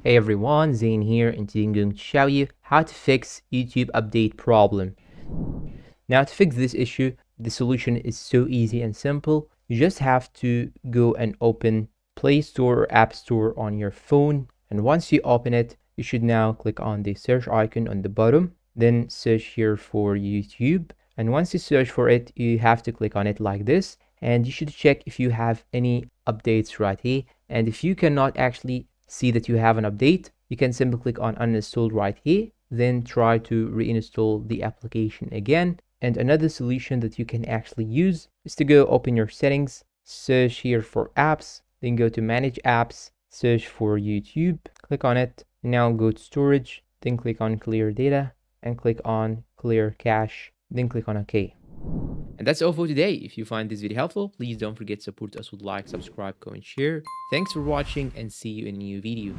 Hey everyone, Zane here, and today I'm going to show you how to fix YouTube update problem. Now to fix this issue, the solution is so easy and simple. You just have to go and open Play Store or App Store on your phone, and once you open it, you should now click on the search icon on the bottom, then search here for YouTube, and once you search for it, you have to click on it like this, and you should check if you have any updates right here. And if you cannot actually see that you have an update, you can simply click on uninstall right here, then try to reinstall the application again. And another solution that you can actually use is to go open your settings, search here for apps, then go to manage apps, search for YouTube, click on it, now go to storage, then click on clear data and click on clear cache, then click on OK. And that's all for today. If you find this video helpful, please don't forget to support us with like, subscribe, comment, share. Thanks for watching and see you in a new video.